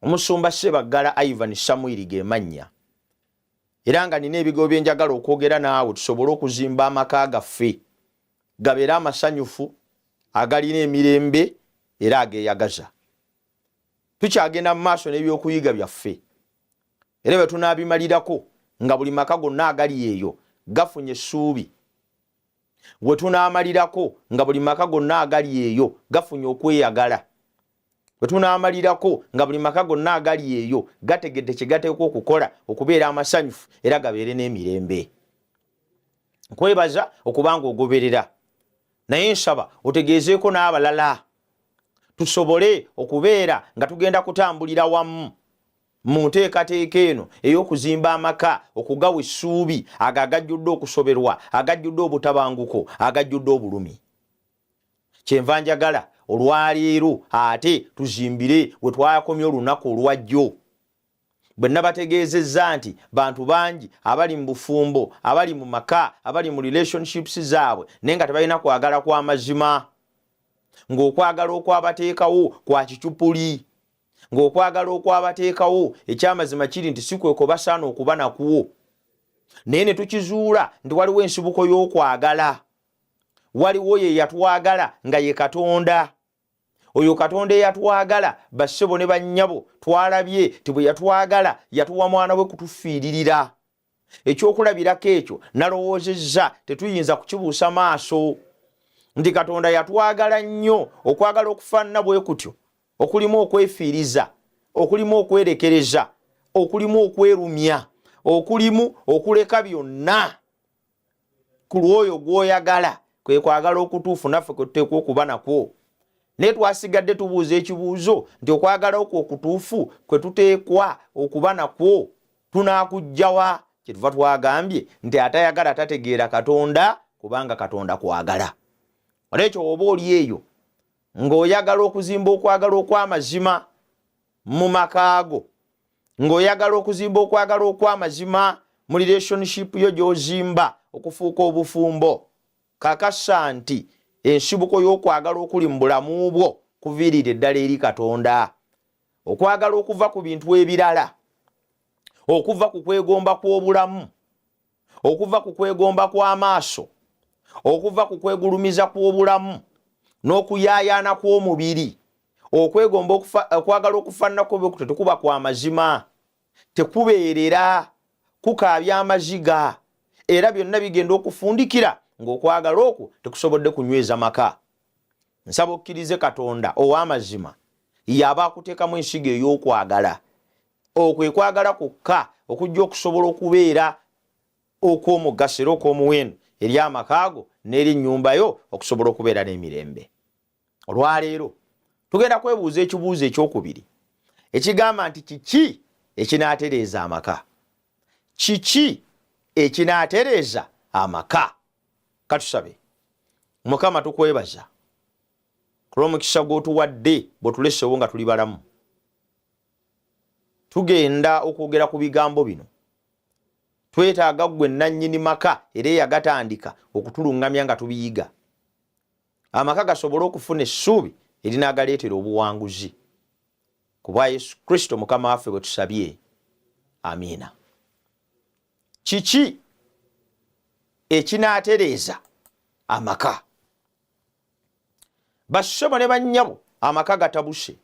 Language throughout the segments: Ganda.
Omusumba Sebaggala Ivan Samuel ge mannya. Era nga nina ebigo byenjagala okwogera naawe tusobole okuzimba amaka gaffe gabeera amasanyufu agalina emirembe era ageeyagaza. Tukyagenda mu maaso n'ebyokuyiga byaffe era bwe tunaabimalirako nga buli maka gonna agali eyo gafunye essuubi. We tunaamalirako nga buli maka gonna agali eyo gafunye okweyagala. We tunaamalirako nga buli maka gonna agali eyo gategedde kye gateekwa okukola okubeera amasanyufu era gabeere n'emirembe. Nkwebaza okubanga ogoberera, naye nsaba otegeezeeko n'abalala tusobole okubeera nga tugenda kutambulira wamu mu nteekateeka eno ey'okuzimba amaka okugawa essuubi ago agajjudde okusoberwa, agajjudde obutabanguko, agajjudde obulumi. Kyenva njagala olwaleero ate tuzimbire we twakomye olunaku olwajjo. Bwe nabategeezezza nti bantu bangi abali mu bufumbo, abali mu maka, abali mu relationships zaabwe naye nga tebalina kwagala kwa mazima, ng'okwagala okwabateekawo kwa kicupuli, ng'okwagala okwabateekawo ekyamazima kiri nti si kweko basaana okuba nakwo. Naye ne tukizuula nti waliwo ensibuko y'okwagala. Waliwo ye yatwagala nga ye Katonda. Oyo Katonda eyatwagala bassebo ne bannyabo twalabye ti bwe yatwagala yatuwa mwana we kutufiiririra. Ekyokulabirako ekyo nalowoozezza tetuyinza kukibuusa maaso nti Katonda yatwagala nnyo okwagala okufaanana bwe kutyo okulimu okwefiiriza, okulimu okwerekereza, okulimu okwerumya, okulimu okuleka byonna ku lwoyo gw'oyagala kwe kwagala okutuufu naffe kwe tuteekwa okuba nakwo. Naye twasigadde tubuuza ekibuuzo nti okwagala okwo okutuufu kwe tuteekwa okuba nakwo tunaakujjawa? Kyetuva twagambye nti atayagala tategeera Katonda kubanga Katonda kwagala. Olwekyo oba oli eyo ng'oyagala okuzimba okwagala okw'amazima mu makaago, ng'oyagala okuzimba okwagala okw'amazima mu relationship yo gy'ozimba okufuuka obufumbo, kakasa nti ensibuko y'okwagala okuli mu bulamu bwo kuviirira eddala eri Katonda. Okwagala okuva ku bintu ebirala, okuva ku kwegomba kw'obulamu, okuva ku kwegomba kw'amaaso, okuva ku kwegulumiza kw'obulamu n'okuyaayaana kw'omubiri, okwegomba okwagala okufaananako bwe kutyo tekuba kwa mazima, tekubeerera, kukaabya amaziga era byonna bigenda okufundikira ng'okwagala okwo tekusobodde kunyweza maka. Nsaba okkirize Katonda ow'amazima yaba akuteekamu ensigo ey'okwagala. Okwe kwagala kwokka okujja okusobola okubeera okw'omugaso era okw'omuwendo eri amakaago n'eri ennyumba yo okusobola okubeera n'emirembe. Olwaleero tugenda kwebuuza ekibuuzo ekyokubiri ekigamba nti kiki ekinaatereeza amaka? Kiki ekinaatereeza amaka? Katusabe. Mukama tukwebaza kulw'omukisa gw'otuwadde bw'otulesewo nga tuli balamu. Tugenda okwogera ku bigambo bino. Twetaaga ggwe nannyini maka era eyagatandika okutuluŋŋamya nga tubiyiga. Amaka gasobole okufuna essuubi erinaagaleetera obuwanguzi. Ku bwa Yesu Kristo Mukama waffe bwe tusabye. Amiina. Kiki ekinaatereeza amaka? Bassebo ne bannyabo amaka gatabuse.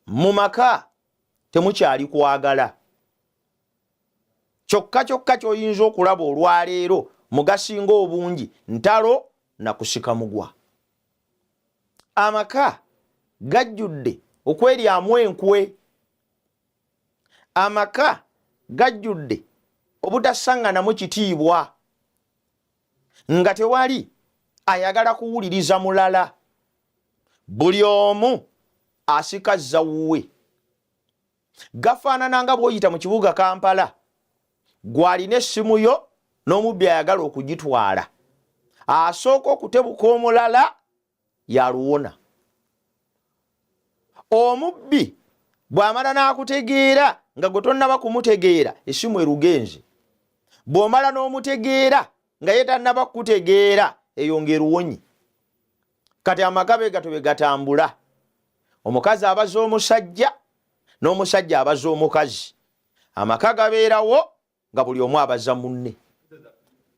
Mu maka temukyali kwagala. Kyokka ky'oyinza okulaba olwaleero mugasinga obungi ntalo na kusika mugwa. Amaka gajjudde okweryamu enkwe. Amaka gajjudde obutasaŋŋanamu kitiibwa, nga tewali ayagala kuwuliriza mulala. Buli omu asikazza wuwe. Gafaanana nga bw'oyita mu kibuga Kampala, gw'alina essimu yo n'omubbi ayagala okugitwala, asooka okutebuka omulala yaluwona. Omubbi bw'amala n'akutegeera nga gwe tonnaba kumutegeera, essimu erugenze. Bw'omala n'omutegeera nga ye tannaba kukutegeera, eyo ng'eruwonyi. Kati amaka be gatyo bwe gatambula. omukazi abaza omusajja n'omusajja abaza omukazi. Amaka gabeerawo nga buli omu abaza munne.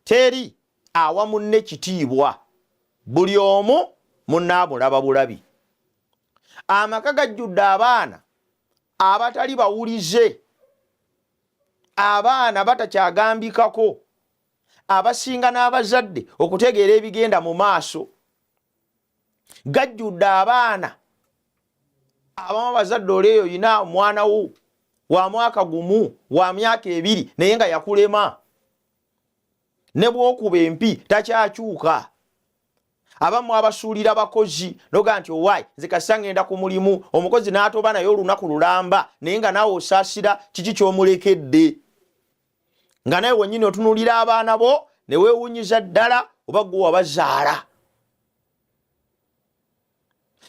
Teri awa munne kitiibwa, buli omu munne amulaba bulabi. Amaka gajjudde abaana abatali bawulize, abaana batakyagambikako, abasinga n'abazadde okutegeera ebigenda mu maaso. Gajjudde abaana abamu abazadde oleeyo yina omwana wo wa mwaka gumu wa myaka 2 naye nga yakulema, ne bw'okuba empi takyakyuka. Abamu abasuulira bakozi noga nti owaayi nze kasa ngenda ku mulimu, omukozi n'atoba naye olunaku lulamba naye nga naawe osaasira kiki ky'omulekedde. Nga naye wennyini otunuulira abaana bo ne weewunyiza ddala oba gwe wabazaala.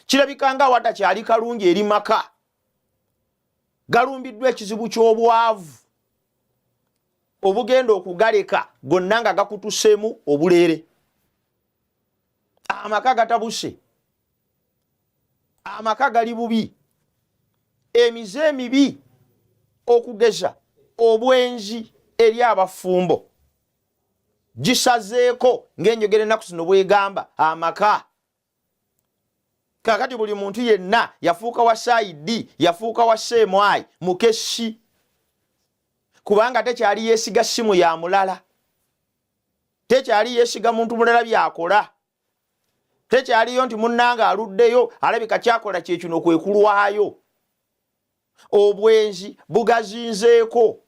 Kirabika nga watakyali kalungi eri maka, galumbiddwa ekizibu ky'obwavu obugenda okugaleka gonna nga gakutuseemu obuleere. Amaka gatabuse, amaka gali bubi, emize emibi okugeza obwenzi eri abafumbo gisazeeko ng'enjogera ennaku zino bwegamba amaka. Kakati buli muntu yenna yafuuka wa saidi, yafuuka wa seemwayi, mukesi, kubanga tekyali yeesiga ssimu ya mulala, tekyali yeesiga muntu mulala byakola, tekyaliyo nti munnanga aluddeyo alabika kyakola kye kino kwe kulwayo. Obwenzi bugazinzeeko,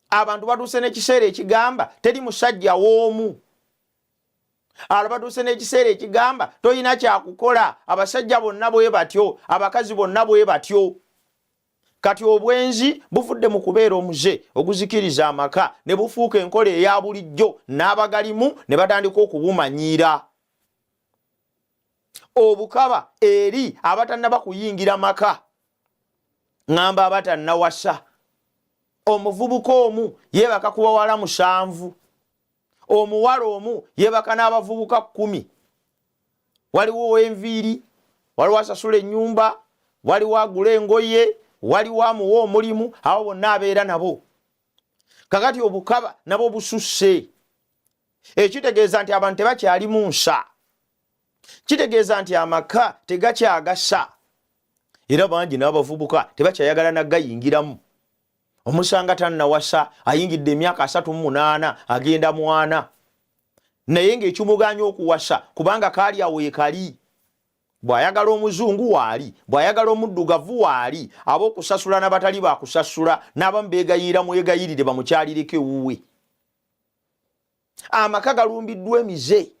abantu batuuse n'ekiseera ekigamba teri musajja w'omu. Batuuse n'ekiseera ekigamba toyina kyakukola, abasajja bonna bwe batyo, abakazi bonna bwe batyo. Kati obwenzi buvudde mu kubeera omuze oguzikiriza amaka ne bufuuka enkola eya bulijjo, n'abagalimu ne batandika okubumanyiira. Obukaba eri abatannaba kuyingira maka, ngamba abatannawasa. Omuvubuka omu yeebaka ku bawala 7, omuwala omu yeebaka n'abavubuka 10. Waliwo ow'enviiri, waliwo asasula ennyumba, waliwo agula engoye, waliwo amuwa omulimu, abo bonna abeera nabo. Kakati obukaba nabo bususse, ekitegeeza nti abantu tebakyali mu nsa, kitegeeza nti amaka tegakyagasa, era bangi n'abavubuka tebakyayagala naggayingiramu. Omusanga tannawasa, ayingidde emyaka 38 agenda 4, naye ng'ekimuganya okuwasa kubanga kaali awo ekali. Bw'ayagala omuzungu waali, bw'ayagala omuddugavu waali, ab'okusasula n'abatali bakusasula, n'abamu beegayirira mwegayirire bamukyalireko ewuwe. Amaka galumbiddwa emize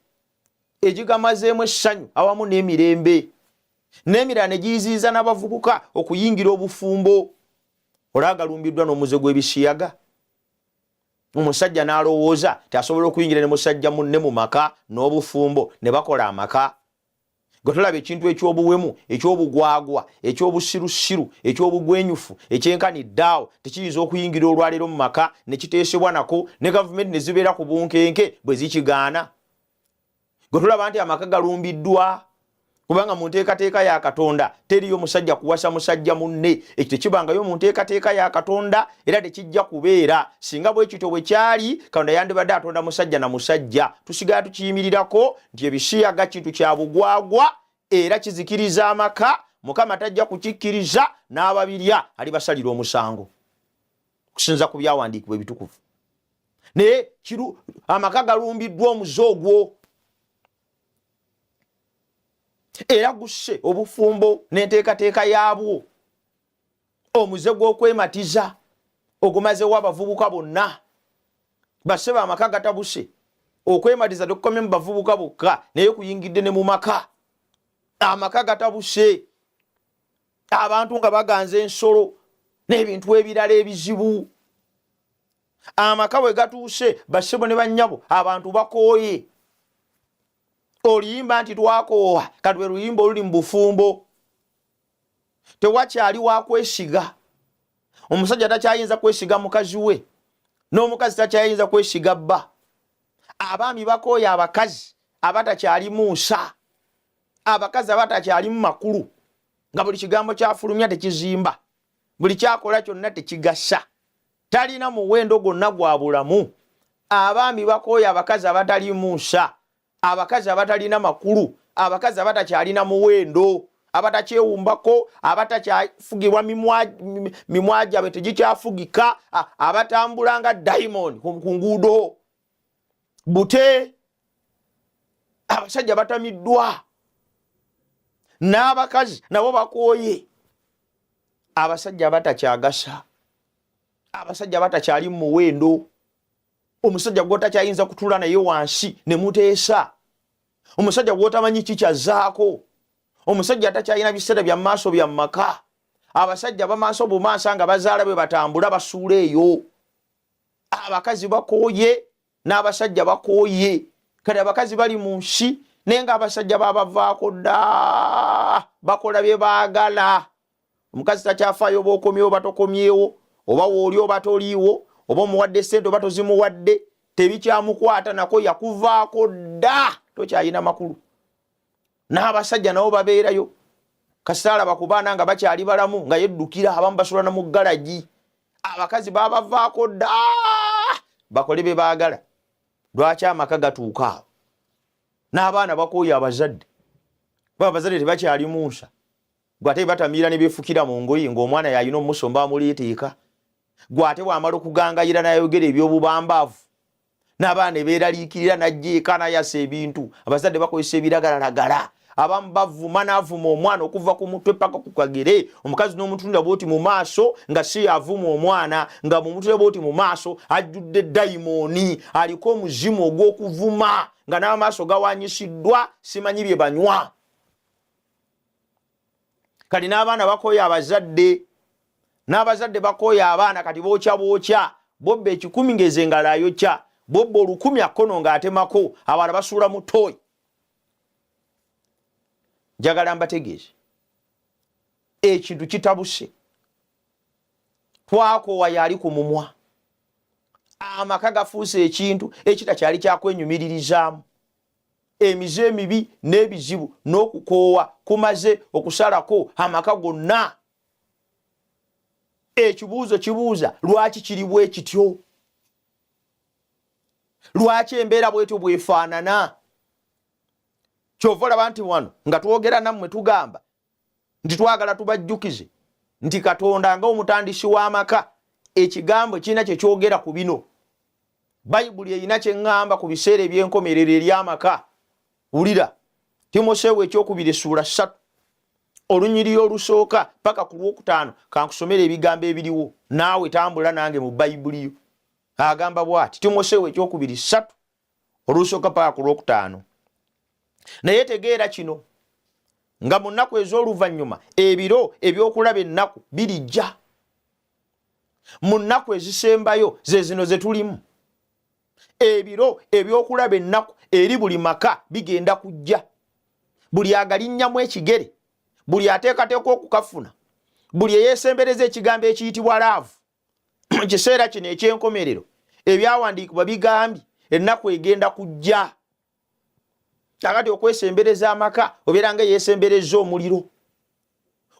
egigamazeemu essanyu awamu n'emirembe, n'emirala ne giyiziiza n'abavubuka okuyingira obufumbo. Olaba galumbiddwa n'omuze gw'ebisiyaga. Omusajja n'alowooza tasobola okuyingira ne musajja munne mu maka n'obufumbo ne bakola amaka. Gwe tulaba ekintu eky'obuwemu, eky'obugwagwa, eky'obusirusiru, eky'obugwenyufu, ekyenkaniddaawo tekiyinza okuyingira olwaleero mu maka ne kiteesebwa nako, ne gavumenti ne zibeera ku bunkenke bwe zikigaana. Gwe tulaba nti amaka galumbiddwa kubanga mu nteekateeka ya Katonda teriyo musajja kuwasa musajja munne. Ekyo tekibangayo mu nteekateeka ya Katonda era tekijja kubeera. Singa bwe kityo bwe kyali, Katonda yandibadde atonda musajja na musajja. Tusigala tukiyimirirako nti ebisiyaga kintu kya bugwagwa era kizikiriza amaka. Mukama tajja kukikkiriza, n'ababirya alibasalira omusango kusinza ku byawandiikibwa ebitukuvu. Naye amaka galumbiddwa omuze ogwo, era gusse obufumbo n'enteekateeka yaabwo. Omuze gw'okwematiza ogumazewo abavubuka bonna. Bassebe amaka gatabuse. Okwematiza tekukomye mu bavubuka bokka naye kuyingidde ne mu maka. Amaka gatabuse, abantu nga baganza ensolo n'ebintu ebirala ebizibu. Amaka bwe gatuuse, bassebo ne bannyabo abantu bakooye. Oluyimba nti twakoowa, kati lwe luyimba oluli mu bufumbo. Tewakyali wa kwesiga. Omusajja takyayinza kwesiga mukazi we, n'omukazi takyayinza kwesiga bba. Abaami bakooya abakazi abatakyali mu nsa, abakazi abatakyali mu makulu. nga buli kigambo kyafulumya tekizimba, buli kyakola kyonna tekigasa, talina muwendo gwonna gwa bulamu. Abaami bakooya abakazi abatali musa, abakazi abatalina makulu, abakazi abatakyalina muwendo, abatakyewumbako, abatakyafugibwa mimwa gyabwe tegikyafugika, abatambula nga diamond ku nguudo. Bute abasajja batamiddwa, n'abakazi nabo bakooye, abasajja batakyagasa, abasajja batakyali mu muwendo. Omusajja gwotakyayinza kutuula naye wansi ne muteesa, omusajja gwotamanyi kikyazaako, omusajja atakyalina biseera bya maaso bya maka. Abasajja bamaaso bumaaso nga bazaala bwe batambula basuula eyo. Abakazi bakooye n'abasajja bakooye, kati abakazi bali mu nsi naye nga abasajja babavaako dda, bakola bye baagala. Omukazi takyafaayo b'okomyewo batokomyewo, oba wooli oba toliiwo, oba omuwadde ssente oba tozimuwadde, tebikyamukwata, nako yakuvaako dda, tokyayina makulu. N'abasajja nabo babeerayo, kasaalaba ku baana nga bakyali balamu nga yeddukira, abamu basula na mu galagi. Abakazi babavaako dda, bakole bye baagala. Lwaki amaka gatuuka awo? N'abaana bakooye abazadde, kuba abazadde tebakyali mu nsa. Gwate batamiira ne beefukira mu ngoye ng'omwana yalina omusomba amuleeteeka. Gwate bw'amala okugangayira n'ayogera eby'obubambaavu, n'abaana beeraliikirira n'ajja eka n'ayasa ebintu. Abazadde bakozesa ebiragalalagala, abamu bavuma n'avuma omwana okuva ku mutwe paka ku kagere. Omukazi n'omutunda bw'oti mu maaso nga si avuma omwana, nga mu mutwe bw'oti mu maaso ajjudde dayimooni, aliko omuzimu ogw'okuvuma, nga n'amaaso gawanyisiddwa, simanyi bye banywa. Kati n'abaana bakooye abazadde, n'abazadde bakooye abaana, kati bookya bobba 10 ngeze engalo ayokya, bobba 1000 akkono ng'atemako, abaana basuula mu tooyi. Njagala mbategeeze ekintu kitabuse, twakoowa yali ku mumwa. Amaka gafuuse ekintu ekitakyali kyakwenyumiririzaamu. Emize emibi n'ebizibu n'okukoowa kumaze okusalako amaka gonna. Ekibuuzo kibuuza, lwaki kiri bwe kityo? Lwaki embeera bwetyo bwefaanana? Kyova olaba nti wano nga twogera nammwe tugamba nti twagala tubajjukize nti Katonda nga omutandisi w'amaka, ekigambo kirina kye kyogera ku bino. Bayibuli erina kye ŋŋamba ku biseera eby'enkomerero ery'amaka. Wulira Timoseewo ekyokubiri ssuula 3 olunyiriri olusooka paka ku lwokutaano. Kankusomera ebigambo ebiriwo, naawe tambula nange mu Bayibuli yo. Agamba bw'ati, Timoseewo ekyokubiri 3 olusooka paka ku lwokutaano. Naye tegeera kino, nga mu nnaku ez'oluvannyuma ebiro ebyokulaba ennaku birijja. Mu nnaku ezisembayo ze zino ze tulimu, ebiro ebyokulaba ennaku eri buli maka bigenda kujja. Buli agalinnyamu ekigere, buli ateekateeka okukafuna, buli eyeesembereza ekigambo ekiyitibwa laavu. Mu kiseera kino eky'enkomerero ebyawandiikibwa bigambye ennaku egenda kujja. Kakati okwesembereza amaka obeera nga yeesembereza omuliro.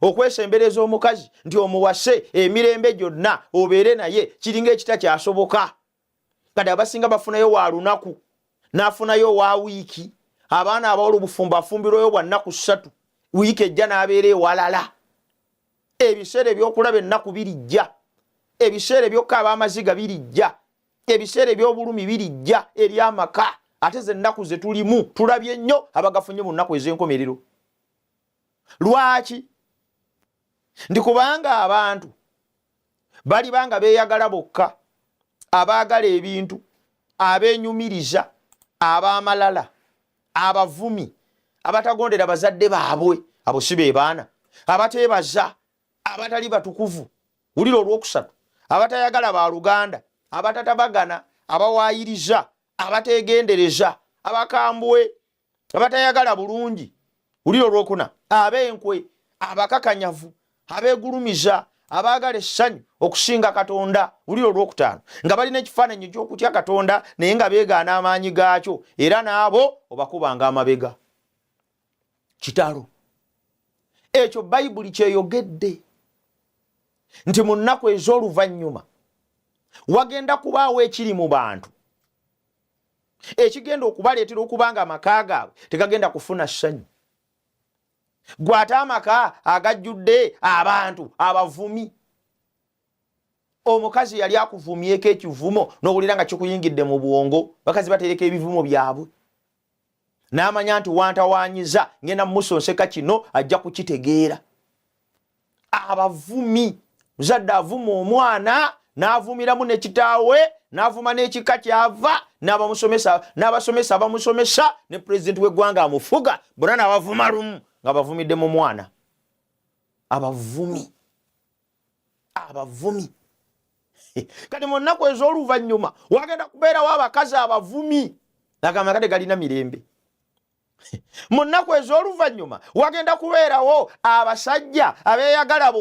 Okwesembereza omukazi nti omuwase emirembe gyonna obeere naye kiringa ekitakyasoboka. Kati abasinga bafunayo wa lunaku, n'afunayo wa wiiki. Abaana abawala obufumbo afumbirwayo bwa nnaku 3, wiiki ejja n'abeera ewalala. Ebiseera ebyokulaba ennaku birijja, ebiseera ebyokkaaba amaziga birijja, ebiseera eby'obulumi birijja eri amaka. Ate ze nnaku ze tulimu tulabye nnyo abagafunye mu nnaku ez'enkomerero. Lwaki? Ndi kubanga abantu bali banga beeyagala bokka, abaagala ebintu, abeenyumiriza, ab'amalala, abavumi, abatagondera bazadde baabwe, abo si be baana, abateebaza, abatali batukuvu. Wulira olwokusatu, abatayagala baaluganda, abatatabagana, abawaayiriza, abateegendereza, abakambwe, abatayagala bulungi. Wulira olwokuna, ab'enkwe, abakakanyavu, abeegulumiza, abaagala essanyu okusinga Katonda. Wulira olwokutaano, nga balina ekifaananyi eky'okutya Katonda naye nga beegaana amaanyi gaakyo, era n'abo obakubanga amabega. Kitalo. ekyo Bayibuli kyeyogedde nti mu nnaku ez'oluvannyuma wagenda kubaawo ekiri mu bantu ekigenda okubaleetera okuba nga amaka gaabwe tegagenda kufuna ssanyu. Gwe ate amaka agajjudde abantu abavumi. Omukazi yali akuvumyeko ekivumo n'owulira nga kikuyingidde mu bwongo, bakazi batereka ebivumo byabwe, n'amanya nti wantawaanyiza ngenda mumusonseka kino ajja kukitegeera. Abavumi, muzadde avuma omwana n'avumiramu ne kitaawe n'avuma n'ekika kyava n'abasomesa bamusomesa ne pulezidenti w'eggwanga amufuga, bonna n'abavuma lumu nga bavumidde mu mwana. Abavumi. Kati mu nnaku ez'oluvannyuma wagenda kubeerawo abakazi abavumi agamba kati galina mirembe. Mu nnaku ez'oluvannyuma wagenda kubeerawo abasajja abeeyagala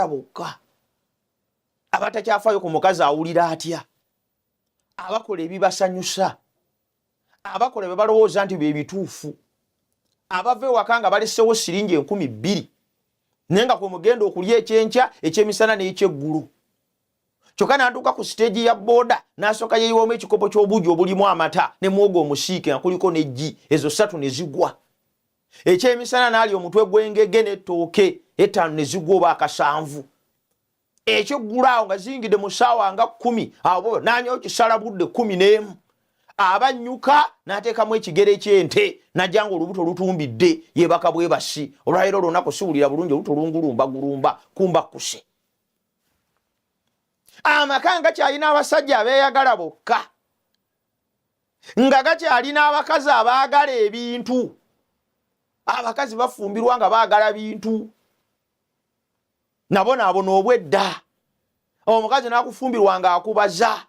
bokka abatakyafaayo ku mukazi awulira atya, abakola ebibasanyusa, abakola bye balowooza nti bye bituufu, abava ewaka nga balesewo siringi 2,000 naye nga kwe mugenda okulya ekyenkya, ekyemisana n'ekyeggulu. Kyokka n'atuuka ku siteegi ya booda n'asooka yeeyiwamu ekikopo ky'obuugi obulimu amata ne mwogo omusiike nga kuliko n'eggi, ezo 3 ne zigwa. Ekyemisana n'alya omutwe gw'engege n'ettooke 5 ne zigwa oba 7. Ekyeggulu awo nga ziyingidde mu ssaawa nga 10, awo n'anywayo kisala budde 11. Abannyuka n'ateekamu ekigere ky'ente n'ajja nga olubuto lutumbidde yeebaka bwebasi. Olwaleero olunaku siwulira bulungi, olubuto lungulumba kumba kuse. Amaka nga kyalina abasajja abeeyagala bokka, nga gakyalina abakazi abaagala ebintu. Abakazi bafumbirwa nga baagala bintu. Nabonaabona obwedda omukazi n'akufumbirwa nga akubaza.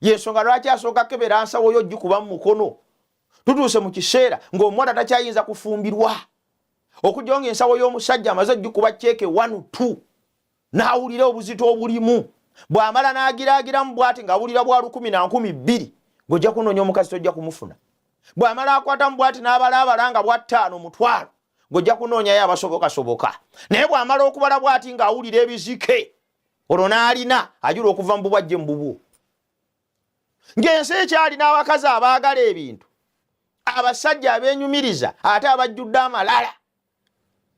Yensonga lwaki asooka kebera nsawo yo gikuba mu mukono. Tutuuse mu kiseera ng'omuwala takyayinza kufumbirwa. Okujja nga ensawo y'omusajja amaze gikuba cheeke 1 2 n'awulira obuzito obulimu. Bw'amala n'agiraagiramu bw'ati ng'awulira bwa 10 na 12, ng'ojja kunoonya omukazi tojja kumufuna. Bw'amala akwatamu bw'ati n'abala nga bwa 5 mutwalo, ng'ojja kunoonyayo abasoboka. Naye bw'amala okubala bw'ati ng'awulira ebizike, olwo n'alina ajula okuva mu bubwajje mu bubwo. Ng'ensi ekyalina abakazi abaagala ebintu, abasajja abeenyumiriza ate abajjudde amalala,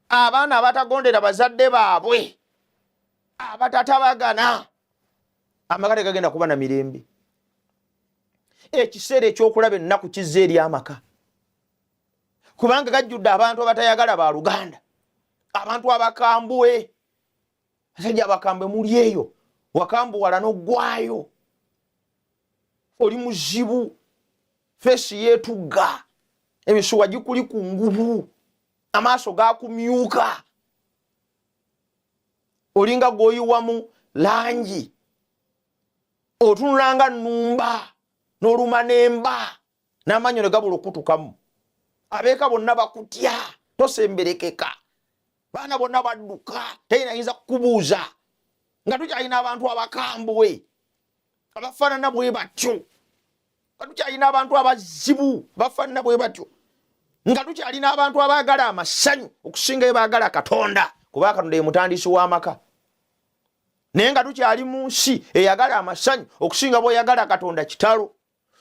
abaana abatagondera bazadde baabwe, abatatabagana, amaka tegagenda kuba na mirembe. Ekiseera ekyokulaba ennaku kizza eri amaka, kubanga gajjudde abantu abatayagala ba Luganda, abantu abakambwe. Abasajja abakambwe muli eyo, wakambuwala n'oggwayo, oli muzibu, feesi yeetugga, emisuwa gikuli ku ngubu, amaaso gakumyuka, olinga g'oyiwamu langi, otunulanga nnumba n'oluma n'emba n'amannyo ne gabula okutukamu. Abeeka bonna bakutya, tosemberekeka, baana bonna badduka, teyinayinza kukubuuza, nga tukyalina abantu abakambwe abafaanana bwe batyo, nga tukyalina abantu abazibu abafaanana bwe batyo, nga tukyalina abantu abaagala amasanyu okusinga bye baagala Katonda, kuba Katonda ye mutandisi w'amaka. Naye nga tukyali mu nsi eyagala amasanyu okusinga bw'eyagala Katonda kitalo.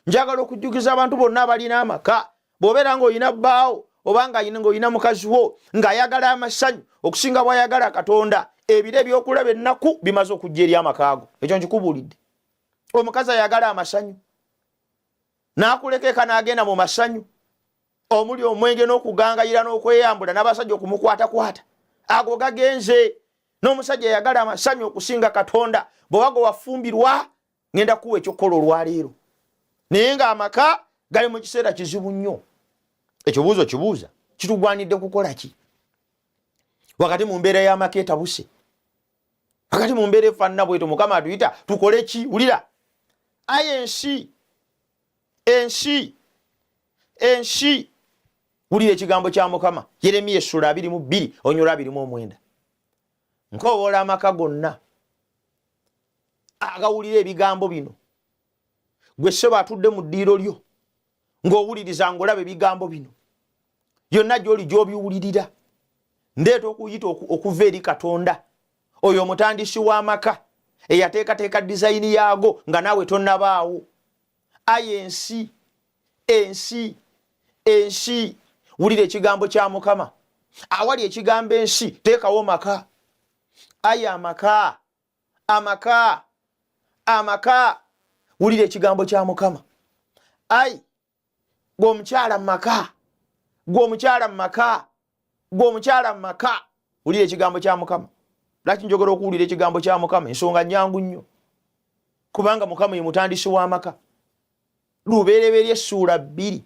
Njagala okujjukiza abantu bonna abalina amaka, bw'obeera ng'olina bbaawo oba ng'olina mukazi wo ng'ayagala amasanyu okusinga bw'ayagala Katonda, ebiro ebyokulaba ennaku bimaze okujja eri amaka ago. Ekyo nkikubuulidde. Omukazi ayagala amasanyu n'akulekeka n'agenda mu masanyu, omuli omwenge n'okugangayira n'okweyambula n'abasajja okumukwatakwata, ago gagenze. N'omusajja yagala amasanyu okusinga Katonda, bw'owago wafumbirwa ngenda kuwa ekyokola olwaleero. Naye ng'amaka gali mu kiseera kizibu nnyo. Ekibuuzo kibuuza, kitugwanidde kukola ki? Wakati mu mbeera y'amaka etabuse, wakati mu mbeera efaanana bwetyo, Mukama atuyita tukole ki? Wulira, aye ensi, wulira ekigambo kya Mukama, Yeremiya 22 onyola 29. Nkoboola amaka gonna agawulira ebigambo bino, gwe ssebo atudde mu ddiiro lyo ng'owuliriza ng'olaba ebigambo bino. yonna gy'oli gy'obiwulirira. Ndeeta okuyita okuva eri Katonda oyo omutandisi w'amaka eyateekateeka dizayini yaago nga naawe tonnabaawo. Aye ensi wulira ekigambo kya Mukama. Awali ekigambo ensi teekawo maka. Aye amaka wulira ekigambo kya Mukama. Aye gw'omukyala mu maka wulira ekigambo kya Mukama. Laki njogera okuwulira ekigambo kya Mukama? Ensonga nnyangu nnyo, kubanga Mukama ye mutandisi w'amaka. Lubereberye Ssuula 2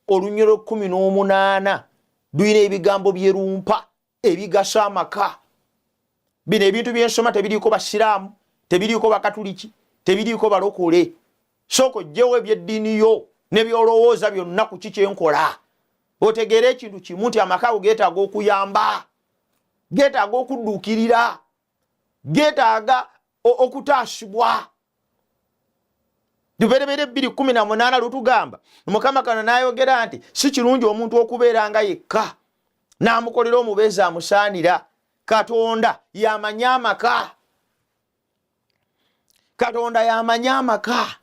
olunyolo 18 luyina ebigambo byerumpa ebigasa amaka. Bino ebintu byensoma tebiriiko basiraamu, tebiriiko bakatuliki, tebiriiko balokole. Soko jjewo ebyeddiini yo ne byolowooza byonna ku kikyenkola. Otegeere ekintu kimu nti amaka geetaaga okuyamba, geetaaga okudduukirira, geetaaga okutaasibwa. Luberebere 2:18 lutugamba Mukama kana n'ayogera nti si kirungi omuntu okubeera nga yekka, n'amukolera omubeezi amusaanira. Katonda yamanya amaka. Katonda yamanya amaka.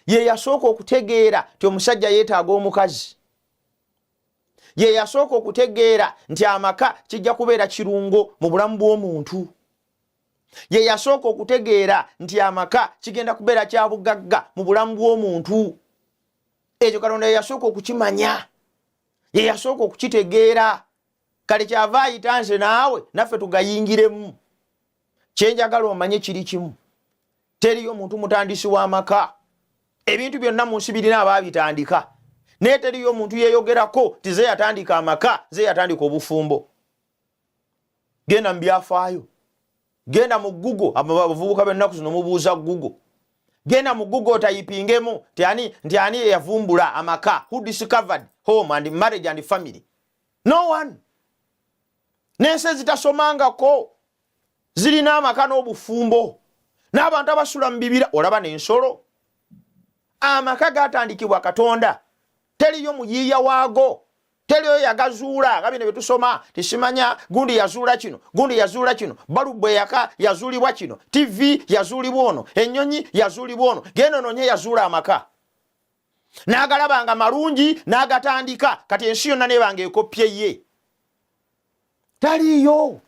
Ye yasooka okutegeera nti omusajja yeetaaga omukazi. Ye yasooka okutegeera nti amaka kijja kubeera kirungo mu bulamu bw'omuntu. Ye yasooka okutegeera nti amaka kigenda kubeera kya bugagga mu bulamu bw'omuntu. Ekyo Katonda ye yasooka okukimanya, ye yasooka okukitegeera. Kale kyava ayita nze naawe naffe tugayingiremu. Kyenjagala omanye kiri kimu, teriyo muntu mutandisi w'amaka. Ebintu byonna mu nsi birina abaabitandika, naye teriyo muntu yeeyogerako ti ze yatandika amaka, ze yatandika obufumbo. Genda mu byafaayo, genda mu Google. Abavubuka b'ennaku zino mubuuza Google. Genda mu Google otayipingemu nti ani yavumbula amaka, who discovered home and marriage and family. No one. N'ensi ezitasomangako zirina amaka n'obufumbo, n'abantu abasula mu bibira. Olaba n'ensolo. Amaka gatandikibwa Katonda, teriyo muyiiya waago, teriyo yagazuula. Nga bino bye tusoma tisimanya gundi yazuula kino, gundi yazuula kino, balubu eyaka yazuulibwa kino, TV yazuulibwa ono, ennyonyi yazuulibwa ono. Genda onoonye yazuula amaka. N'agalabanga malungi n'agatandika, kati ensi yonna nebanga ekopye ye. Taliyo.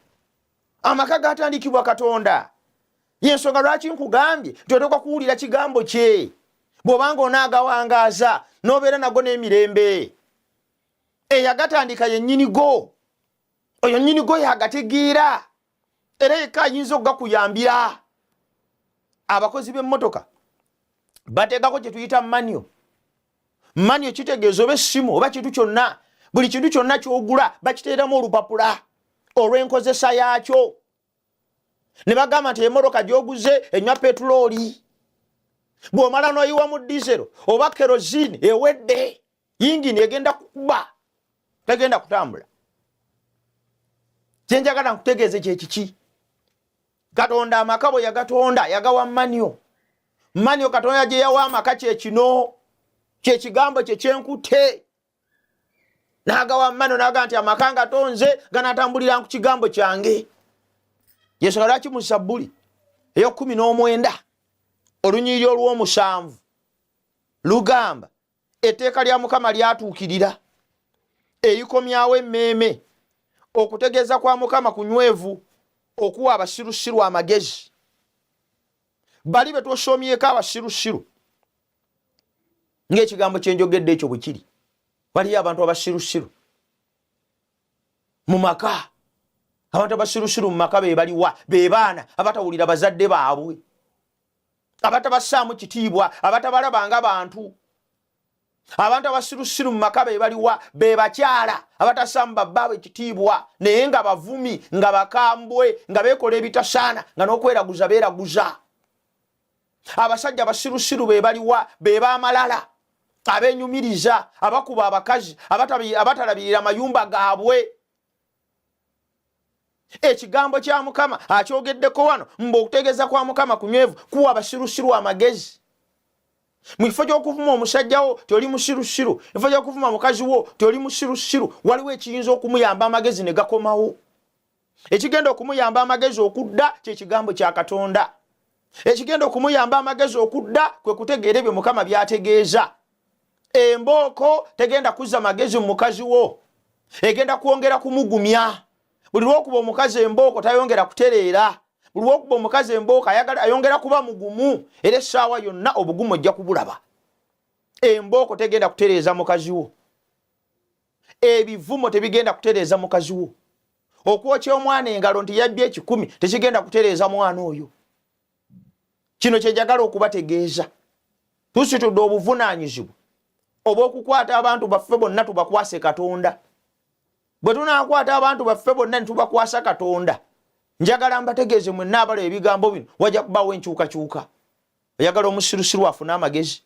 Amaka gatandikibwa Katonda. Yensonga lwaki nkugambye nti oteekwa kuwulira kigambo kye. Bw'obanga onaagawangaaza n'obeera nago n'emirembe. Eyagatandika ye nnyinigo. Oyo nnyinigo yagategeera, era yekka ayinza okugakuyambira. Abakozi b'emmotoka bateekako kye tuyita manyo. Manyo kitegeeza oba essimu oba kintu kyonna, buli kintu kyonna ky'ogula bakiteeramu olupapula olw'enkozesa yaakyo. Ne bagamba nti emmotoka gy'oguze enywa petulooli. Bw'omala n'oyiwa mu diesel oba kerosene ewedde, yingini egenda kukuba, tegenda kutambula. Kyenjagala nkutegeeze kye kiki. Katonda amaka bwe yagatonda yagawa manyo. Manyo Katonda gye yawa amaka kye kino, kye kigambo kye kyenkutte. N'agawa manyo n'aga nti amaka ngatonze ganatambulira ku kigambo kyange. Yensonga lwaki mu Zabbuli ey'O19 olunyiriri olw'omusanvu lugamba etteeka lya Mukama lyatuukirira erikomyawo emmeeme, okutegeeza kwa Mukama kunywevu, okuwa abasirusiru amagezi. Bali be twosomyeko abasirusiru ng'ekigambo kye njogedde ekyo bwe kiri. Waliyo abantu abasirusiru mu maka. Abantu abasirusiru mu maka be baliwa? Be baana abatawulira bazadde baabwe, abatabassaamu kitiibwa, abatabalabanga bantu. Abantu abasirusiru mu maka be baliwa? Be bakyala abatassaamu babbaabwe ekitiibwa, naye nga bavumi, nga bakambwe, nga beekola ebitasaana, nga n'okweraguza beeraguza. Abasajja abasirusiru be baliwa? Be b'amalala, abeenyumiriza, abakuba abakazi, abatalabirira amayumba gaabwe. Ekigambo kya Mukama akyogeddeko wano mbu okutegeeza kwa Mukama kunywevu, kuwa abasirusiru amagezi. Mwifo gy'okuvuma omusajjawo toli musirusiru, mwifo gy'okuvuma mukazi wo toli musirusiru, waliwo ekiyinza okumuyamba amagezi ne gakomawo. Ekigenda okumuyamba amagezi okudda kye kigambo kya Katonda. Ekigenda okumuyamba amagezi okudda kwe kutegeera ebyo Mukama by'ategeeza. Embooko tegenda kuzza magezi mu mukazi wo, egenda kwongera kumugumya. Buli lw'okuba omukazi embooko tayongera kutereera. Buli lw'okuba omukazi embooko ayongera kuba mugumu, era essaawa yonna obugumu ojja kubulaba. Embooko tegenda kutereeza mukazi wo. Ebivumo tebigenda kutereeza mukazi wo. Okwokya omwana engalo nti yabbye 10 tekigenda kutereeza mwana oyo. Kino kye njagala okubategeeza. Tusitudde obuvunaanyizibwa obw'okukwata abantu baffe bonna tubakwase Katonda. Bwe tunaakwata abantu baffe bonna ne tubakwasa Katonda, njagala mbategeeze mwenna abala ebigambo bino wajja kubaawo enkyukakyuka. Oyagala omusirusiru afune amagezi,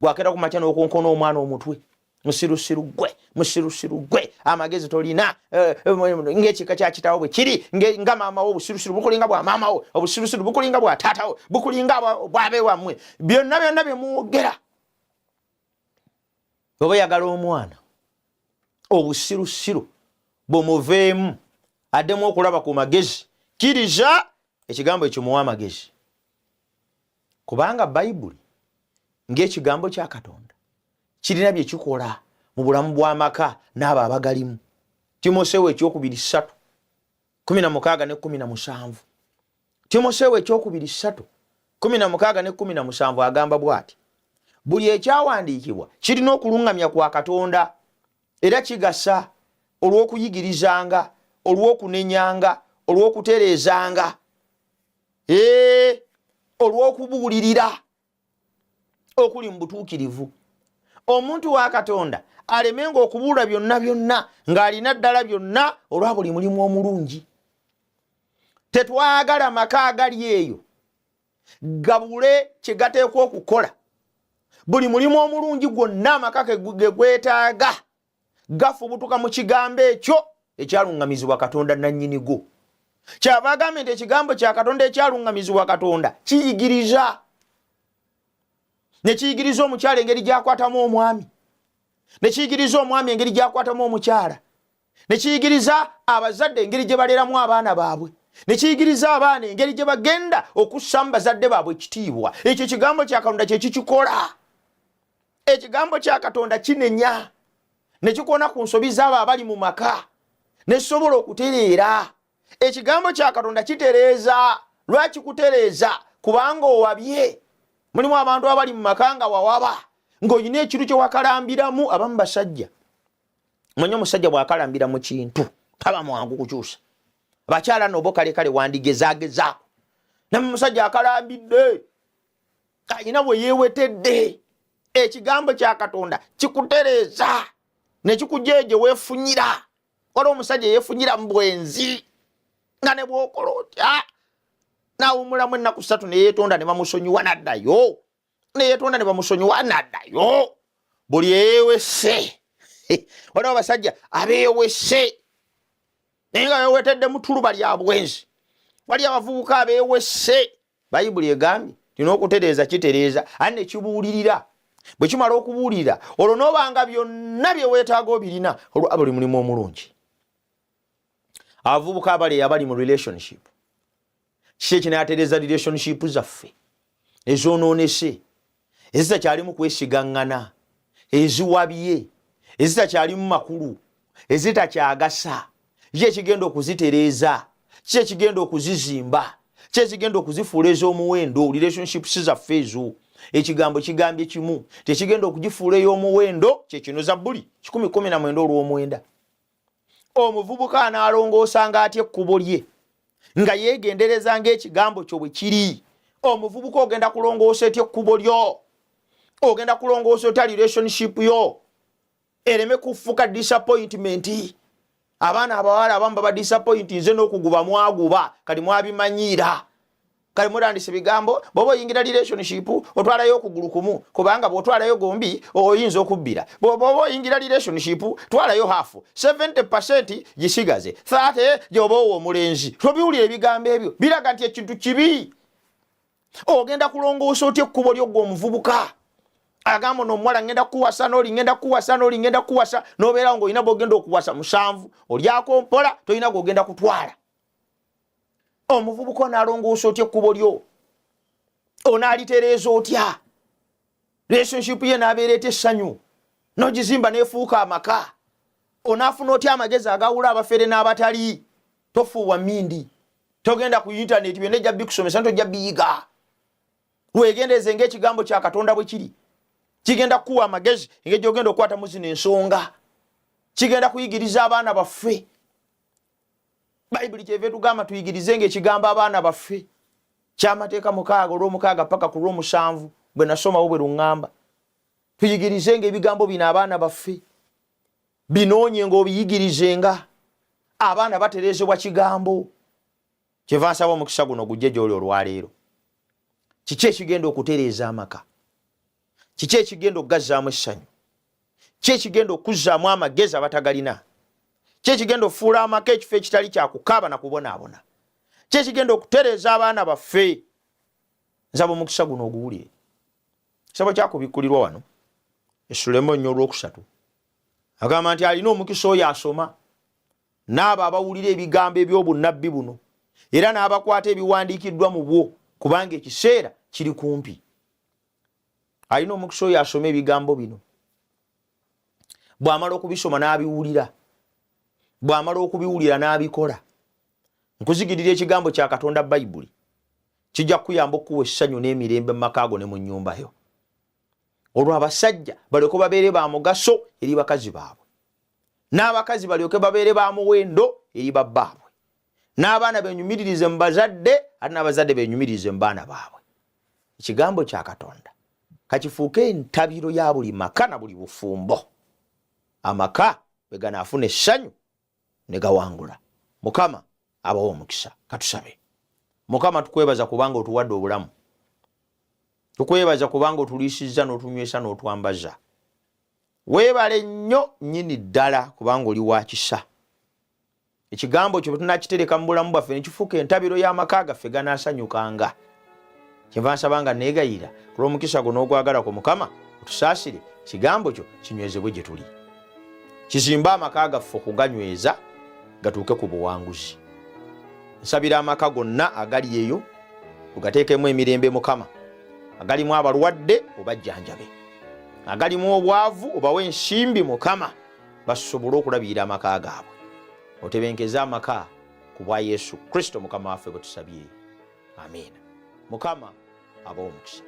bw'akeera ku makya n'okonkona omwana omutwe. Musirusiru gwe amagezi tolina, ng'ekika kya kitaawo bwe kiri, nga maama wo obusirusiru bukulinga bwa maama wo, obusirusiru bukulinga bwa taata wo, bukulinga bw'abe wammwe. Byonna bye mwogera. Oba oyagala omwana obusirusiru bumuveemu addemu okulaba ku magezi, kiriza ekigambo ekyo muwa amagezi. Kubanga Bayibuli ng'ekigambo kya Katonda kirina bye kikola mu bulamu bw'amaka n'abo abagalimu. Timoseewo ekyokubiri 3 16 ne 17. Timoseewo ekyokubiri 3 16 ne 17 agamba bw'ati: buli ekyawandiikibwa kirina okulungamya kwa Katonda era kigasa olw'okuyigirizanga, olw'okunenyanga, olw'okutereezanga, olw'okubuulirira okuli mu butuukirivu. Omuntu wa Katonda alemenga okubuula byonna ng'alina ddala byonna olwa buli mulimu omulungi. Tetwagala maka agali eyo gabule kye gateekwa okukola. Buli mulimu omulungi gwonna amaka ge gwetaaga gafubutuka mu kigambo ekyo ekyalungamizibwa Katonda nannyinigo. Kyava agambye nti ekigambo kya Katonda ekyalungamizibwa Katonda kiyigiriza. Ne kiyigiriza omukyala engeri gy'akwatamu omwami, ne kiyigiriza omwami engeri gy'akwatamu omukyala, ne kiyigiriza abazadde engeri gye baleramu abaana baabwe, ne kiyigiriza abaana engeri gye bagenda okussamu bazadde baabwe ekitiibwa. Ekyo ekigambo kya Katonda kye kikikola. Ekigambo kya Katonda kinenya ne kikona ku nsobi z'abo abali mu maka ne sobola okutereera. Ekigambo kya Katonda kitereeza. Lwaki kutereeza? Kubanga owabye. Mulimu abantu abali mu maka nga wawaba, ng'olina ekintu kye wakalambiramu. Abamu basajja, mwenye omusajja bw'akalambira mu kintu taba mwangu kukyusa. Abakyala nobo kale wandigezagezaako. Naye omusajja akalambidde alina bwe yeewetedde. Ekigambo kya Katonda kikutereeza ne kikujeje weefunyira. Waliwo omusajja yeefunyira mu bwenzi nga ne bw'okola otya n'awumulamu ennaku 3 ne yeetonda ne bamusonyiwa n'addayo, ne yeetonda ne bamusonyiwa n'addayo. Buli eyeewese. Waliwo abasajja abeewese naye nga yeewetedde mu ttuluba lya bwenzi. Wali abavubuka abeewese. Bayibuli egambye tulina okutereeza kitereeza, ate ne kibuulirira. Bwe kimala okubuulirira olwo n'obanga byonna bye weetaaga obirina olwa buli mulimu omulungi. Abavubuka abali mu relationship, kiki ekinaatereeza relationship zaffe ezoonoonese, ezitakyalimu kwesigaŋŋana, eziwabye, ezitakyalimu makulu, ezitakyagasa? Kiki ekigenda okuzitereeza? Kiki ekigenda okuzizimba? Kiki ekigenda okuzifuula ez'omuwendo? Relationships zaffe ezo ekigambo kigambye kimu, tekigenda okugifuula ey'omuwendo. Kyekino Zabbuli 119 olw'omwenda. Omuvubuka anaalongoosanga atya ekkubo lye nga yeegendereza ng'ekigambo kyo bwe kiri? Omuvubuka ogenda kulongoosa etya ekkubo lyo? Ogenda kulongoosa otya relationship yo ereme kufuuka disappointment? Abaana abawala abamu baba disappoint, nze n'okuguba mwaguba kali mwabimanyiira. Kale murandise bigambo, bw'oba oyingira relationship otwalayo okugulu kumu, kubanga bw'otwalayo gombi oyinza okubbira. Bw'oba oyingira relationship twalayo half, 70% gisigaze, 30 gy'oba omulenzi. Tobiwulira ebigambo ebyo, biraga nti ekintu kibi. Ogenda kulongoosa otya ekkubo lyo ggwe omuvubuka? agamba n'omuwala ngenda kuwasa n'oli ngenda kuwasa n'oli ngenda kuwasa n'obeera ng'olina bw'ogenda okuwasa 7 olyako mpola tolina gw'ogenda kutwala. Omuvubuka onaalongoosa otya ekkubo lyo? Onaalitereeza otya? Relationship ye n'abeereeta essanyu n'ogizimba n'efuuka amaka. Onaafuna otya amagezi agawula abafere n'abatali? Tofuuwa mmindi. Togenda ku internet byonna ejja bikusomesa ntojja biyiga. Weegendeeze ng'ekigambo kya Katonda bwe kiri. Kigenda kuwa amagezi engeri gy'ogenda okukwatamu zino ensonga. Kigenda kuyigiriza abaana baffe. Bayibuli kyeva etugamba tuyigirize ng'ekigambo abaana baffe. Kyamateeka 6 olw'omukaaga paka ku lw'omusanvu bwe nasomawo bwe luŋŋamba. Tuyigirize ng'ebigambo bino abaana baffe. Binoonye ng'obiyigirizenga. Abaana batereezebwa kigambo. Kyeva nsaba omukisa guno gujje gy'oli olwaleero. Kiki ekigenda okutereeza amaka? Kiki ekigenda okugazzaamu essanyu? Kiki ekigenda okuzzaamu amagezi abatagalina? Kiki ekigenda okufuula amaka ekifo ekitali kyakukaaba na kubonaabona? Kiki ekigenda okutereeza abaana baffe? Nsaba omukisa guno oguwulire. Kisabo kyakubikkulirwa wano Esulemu 4:3 agamba nti alina omukisa oyo asoma n'abo abawulira ebigambo eby'obunnabbi buno era n'abakwata ebiwandiikiddwa mu bwo kubanga ekiseera kiri kumpi. Alina omukisa oyo asoma ebigambo bino. Bw'amala okubisoma n'abiwulira. Bw'amala okubiwulira n'abikola. Nkuzigirira ekigambo kya Katonda Bayibuli kijja kuyamba okuwa essanyu n'emirembe mu maka go ne mu nnyumba yo. Olwo abasajja balyoke babeere ba mugaso eri bakazi baabwe. N'abakazi balyoke babeere ba muwendo eri babbaabwe. N'abaana benyumiririze mu bazadde ate n'abazadde benyumiririze mu baana baabwe. Ekigambo kya Katonda kakifuuke entabiro ya buli maka na buli bufumbo. Amaka bwe ganaafuna essanyu ne gawangula. Mukama abawa omukisa. Katusabe. Mukama tukwebaza kubanga otuwadde obulamu. Tukwebaza kubanga otuliisizza n'otunywesa n'otwambaza. Weebale nnyo nnyini ddala kubanga oli wa kisa. Ekigambo kyo tunakitereka mu bulamu bwaffe ne kifuuka entabiro y'amaka gaffe ganaasanyukanga. Kyenva nsabanga neegayira ku lw'omukisa gwo n'ogwagala ku Mukama otusaasire kigambo kyo kinywezebwe gye tuli. Kizimbe amaka gaffe okuganyweza gatuuke ku buwanguzi. Nsabira amaka gonna agali eyo tugateekemu emirembe Mukama. Agalimu abalwadde obajjanjabe. Agalimu obwavu obawe ensimbi Mukama basobole okulabirira amaka gaabwe. Otebenkeza amaka ku bwa Yesu Kristo Mukama waffe bwe tusabye. Amen. Mukama abawe omukisa.